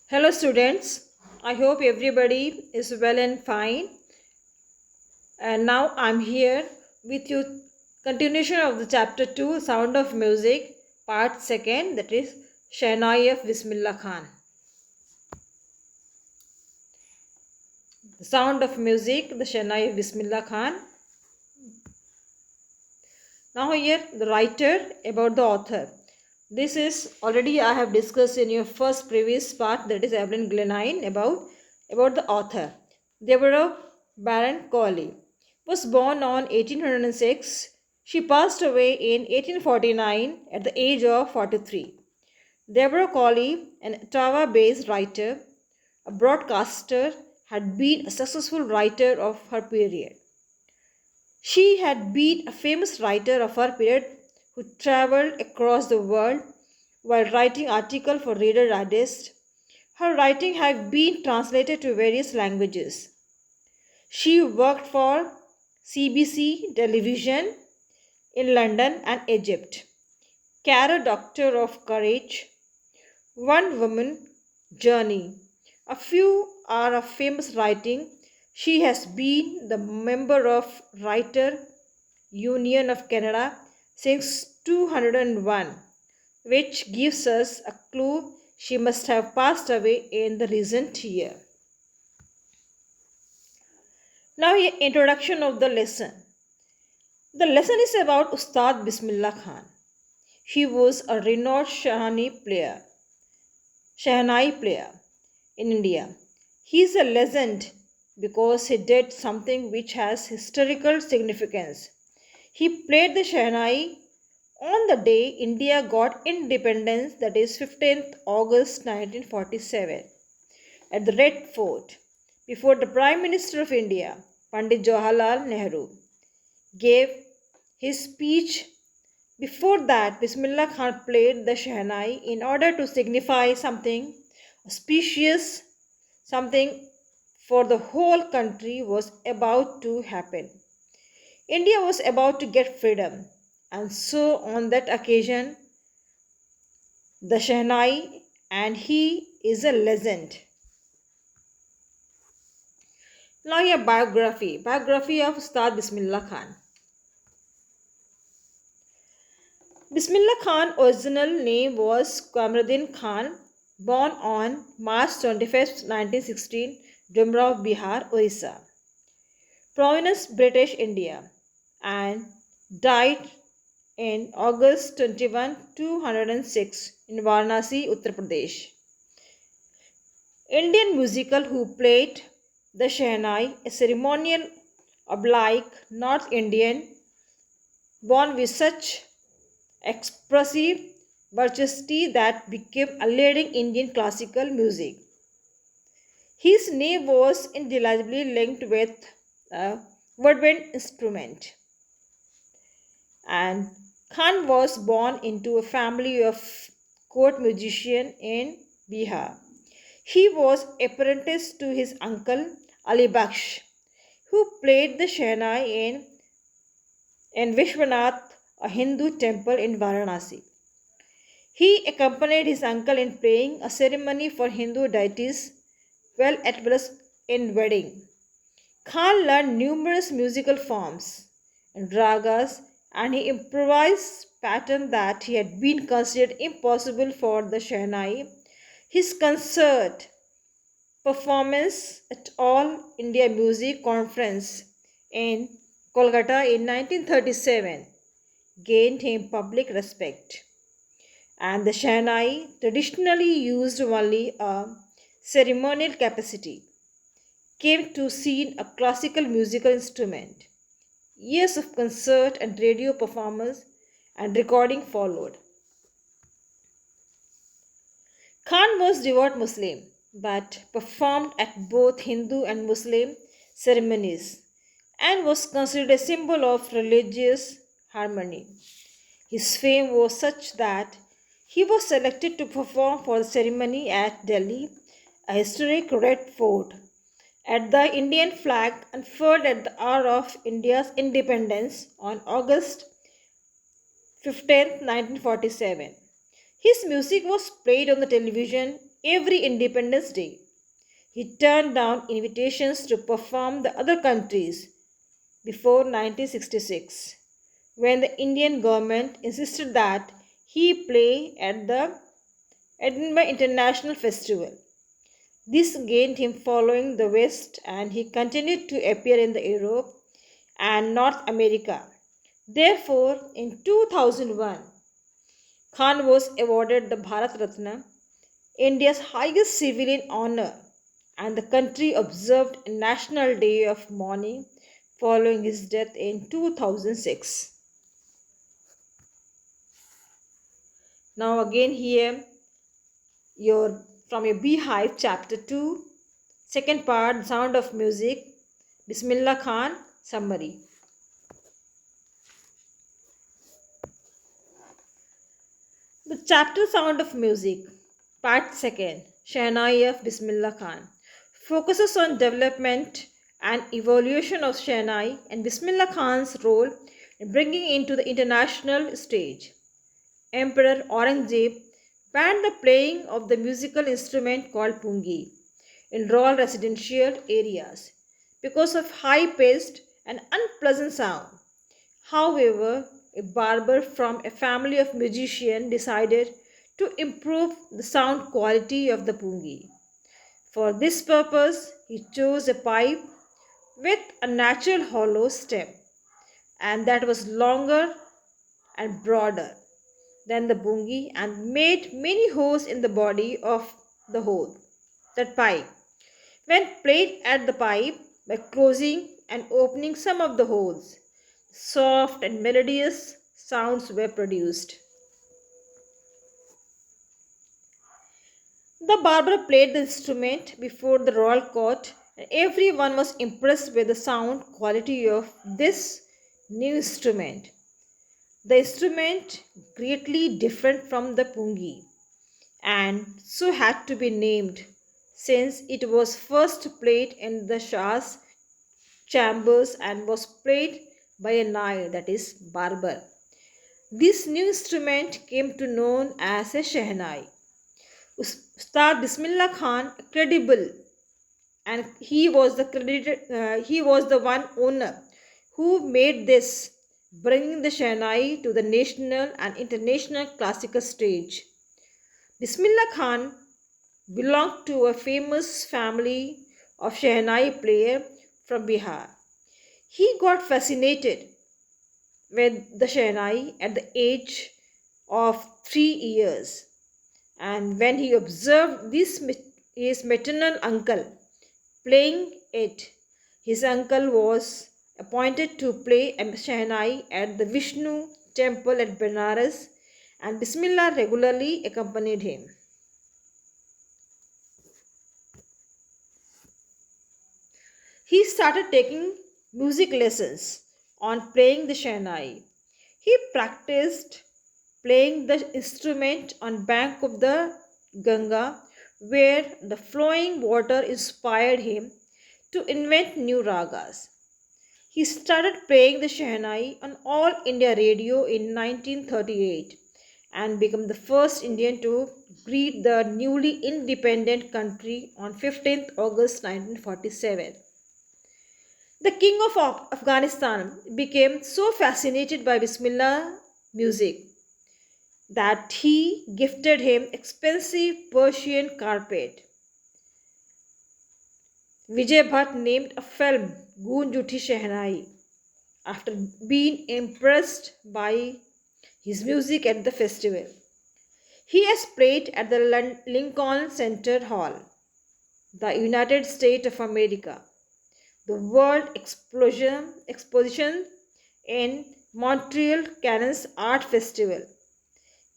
Hello students, I hope everybody is well and fine. And now I'm here with you continuation of the chapter 2 Sound of Music part 2, that is Shehnai of Bismillah Khan. The Sound of Music, the Shehnai of Bismillah Khan. Now here the writer about the author. This is already I have discussed in your first previous part, that is Evelyn Glenine, about the author. Deborah Barron Coley was born on 1806. She passed away in 1849 at the age of 43. Deborah Coley, an Ottawa-based writer, a broadcaster, had been a successful writer of her period. She had been a famous writer of her period who traveled across the world while writing articles for Reader Digest. Her writing had been translated to various languages. She worked for CBC television in London and Egypt. Caro Doctor of Courage, One Woman Journey. A few are of famous writing. She has been the member of Writer Union of Canada since 201, which gives us a clue she must have passed away in the recent year. Now, introduction of the lesson. The lesson is about Ustad Bismillah Khan. He was a renowned Shehnai player in India. He is a legend because he did something which has historical significance. He played the Shehnai on the day India got independence, that is 15th August 1947, at the Red Fort, before the Prime Minister of India, Pandit Jawaharlal Nehru, gave his speech. Before that, Bismillah Khan played the Shehnai in order to signify something auspicious, something for the whole country was about to happen. India was about to get freedom, and so on that occasion, the Shehnai, and he is a legend. Now, a biography of Ustad Bismillah Khan. Bismillah Khan's original name was Kamruddin Khan, born on March 25, 1916, Dumrav, Bihar, Orissa, province British India, and died in August 21, 206 in Varanasi, Uttar Pradesh. Indian musical who played the Shehnai, a ceremonial oblique North Indian, born with such expressive virtuosity that became a leading Indian classical music. His name was indelibly linked with a woodwind instrument. And Khan was born into a family of court musicians in Bihar. He was apprenticed to his uncle Ali Baksh, who played the Shehnai in Vishwanath, a Hindu temple in Varanasi. He accompanied his uncle in playing a ceremony for Hindu deities, well as in wedding. Khan learned numerous musical forms and ragas, and he improvised patterns that he had been considered impossible for the Shehnai. His concert performance at All India Music Conference in Kolkata in 1937 gained him public respect. And the Shehnai, traditionally used only a ceremonial capacity, came to seen a classical musical instrument. Years of concert and radio performance and recording followed. Khan was devout Muslim but performed at both Hindu and Muslim ceremonies and was considered a symbol of religious harmony. His fame was such that he was selected to perform for the ceremony at Delhi, a historic red fort, at the Indian flag unfurled at the hour of India's independence on August 15, 1947. His music was played on the television every Independence Day. He turned down invitations to perform the other countries before 1966, when the Indian government insisted that he play at the Edinburgh International Festival. This gained him following the West, and he continued to appear in the Europe and North America. Therefore, in 2001, Khan was awarded the Bharat Ratna, India's highest civilian honor, and the country observed a national day of mourning following his death in 2006. Now again here your from your Beehive chapter 2, second part, Sound of Music, Bismillah Khan summary. The chapter Sound of Music, part 2nd, Shehnai of Bismillah Khan, focuses on development and evolution of Shehnai and Bismillah Khan's role in bringing into the international stage. Emperor Aurangzeb banned the playing of the musical instrument called pungi in rural residential areas because of high-pitched and unpleasant sound. However, a barber from a family of musicians decided to improve the sound quality of the pungi. For this purpose, he chose a pipe with a natural hollow stem and that was longer and broader than the pungi and made many holes in the body of the hole, that pipe. When played at the pipe by closing and opening some of the holes, soft and melodious sounds were produced. The barber played the instrument before the royal court, and everyone was impressed with the sound quality of this new instrument. The instrument greatly different from the pungi and so had to be named since it was first played in the Shah's chambers and was played by a nai, that is barber. This new instrument came to known as a Shehnai. Ustad Bismillah Khan, credible, and he was the one owner who made this, bringing the Shehnai to the national and international classical stage. Bismillah Khan belonged to a famous family of Shehnai player from Bihar. He got fascinated with the Shehnai at the age of 3 years, and when he observed his maternal uncle playing it, his uncle was appointed to play a Shehnai at the Vishnu temple at Benares, and Bismillah regularly accompanied him. He started taking music lessons on playing the Shehnai. He practiced playing the instrument on bank of the Ganga, where the flowing water inspired him to invent new ragas. He started playing the Shehnai on All India Radio in 1938 and became the first Indian to greet the newly independent country on 15th August 1947. The king of Afghanistan became so fascinated by Bismillah music that he gifted him expensive Persian carpet. Vijay Bhatt named a film Goonj Uthi Shehnai after being impressed by his music at the festival. He has played at the Lincoln Center Hall, the United States of America, the World Exposition in Montreal Cannes Art Festival,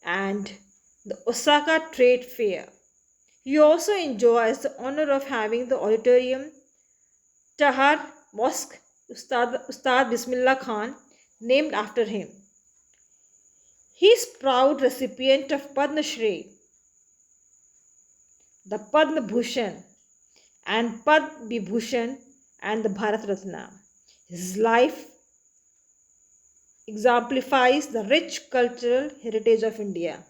and the Osaka Trade Fair. He also enjoys the honor of having the auditorium Tahar Mosque Ustad Bismillah Khan named after him. He is proud recipient of Padma Shri, the Padma Bhushan and Padma Vibhushan and the Bharat Ratna. His life exemplifies the rich cultural heritage of India.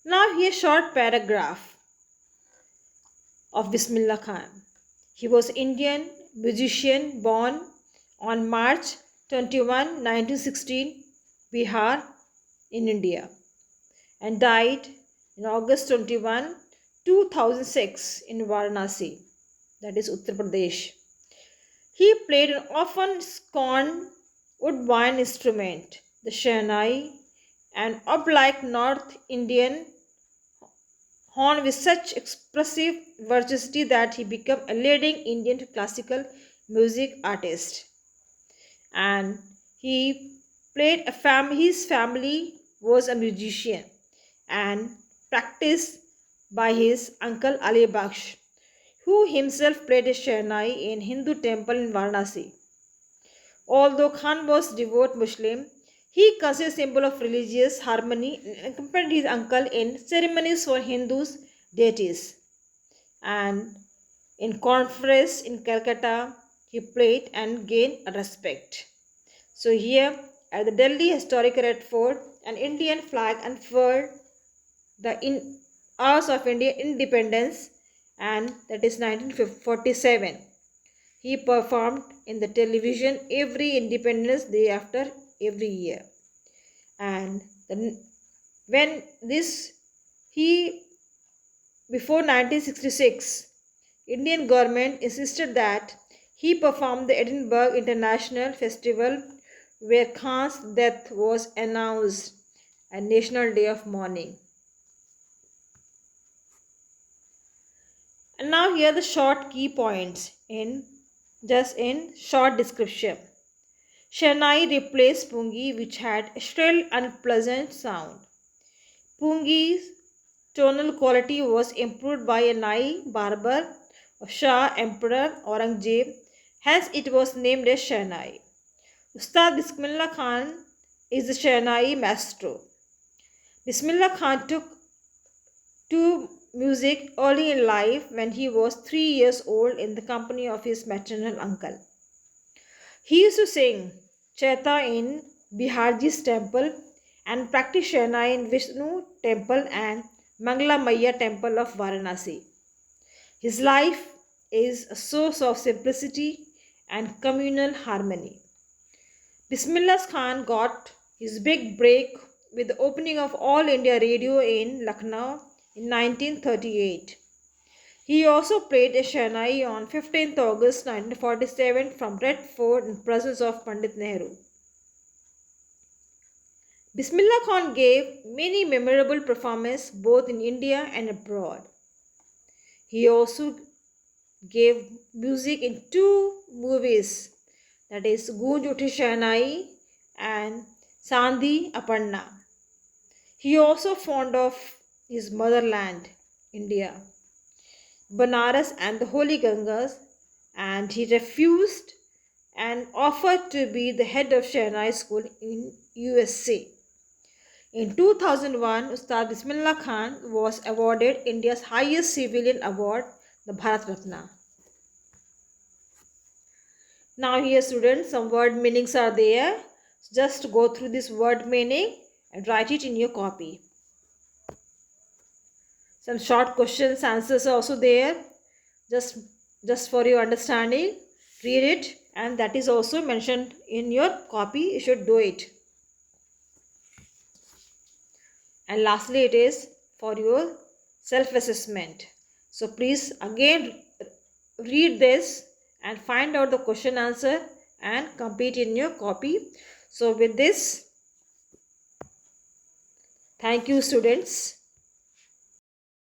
Now here short paragraph of Bismillah Khan. He was Indian musician born on March 21, 1916, Bihar in India, and died in August 21, 2006 in Varanasi, that is Uttar Pradesh. He played an often scorned woodwind instrument, the Shehnai, an oblike North Indian horn with such expressive virtuosity that he became a leading Indian classical music artist. And he played his family was a musician and practiced by his uncle Ali Baksh, who himself played a Shehnai in Hindu temple in Varanasi. Although Khan was devout Muslim, he considered a symbol of religious harmony and accompanied his uncle in ceremonies for Hindus deities. And in conference in Calcutta, he played and gained respect. So here at the Delhi Historical Red Fort, an Indian flag unfurled the hours of Indian independence, and that is 1947. He performed in the television every Independence Day after every year. And when this he before 1966, Indian government insisted that he perform the Edinburgh International Festival, where Khan's death was announced a national day of mourning. And now here are the short key points in short description. Shehnai replaced Pungi, which had a shrill, unpleasant sound. Pungi's tonal quality was improved by a Nai barber of Shah Emperor Aurangzeb, hence it was named as Shehnai. Ustad Bismillah Khan is the Shehnai maestro. Bismillah Khan took to music early in life when he was 3 years old in the company of his maternal uncle. He used to sing Chaita in Biharji's temple and practice Shehnai in Vishnu temple and Mangla Maya temple of Varanasi. His life is a source of simplicity and communal harmony. Bismillah Khan got his big break with the opening of All India Radio in Lucknow in 1938. He also played a Shehnai on 15th August 1947 from Red Fort in presence of Pandit Nehru. Bismillah Khan gave many memorable performances both in India and abroad. He also gave music in 2 movies, that is Goonj Uthi Shehnai and Sandhi Aparna. He also fond of his motherland, India, Banaras and the Holy Gangas, and he refused and offered to be the head of Shehnai school in USA. In 2001, Ustad Bismillah Khan was awarded India's highest civilian award, the Bharat Ratna. Now here students, some word meanings are there. Just go through this word meaning and write it in your copy. Some short questions, answers are also there. Just for your understanding, read it, and that is also mentioned in your copy. You should do it. And lastly, it is for your self-assessment. So please again read this and find out the question answer and complete in your copy. So with this, thank you students.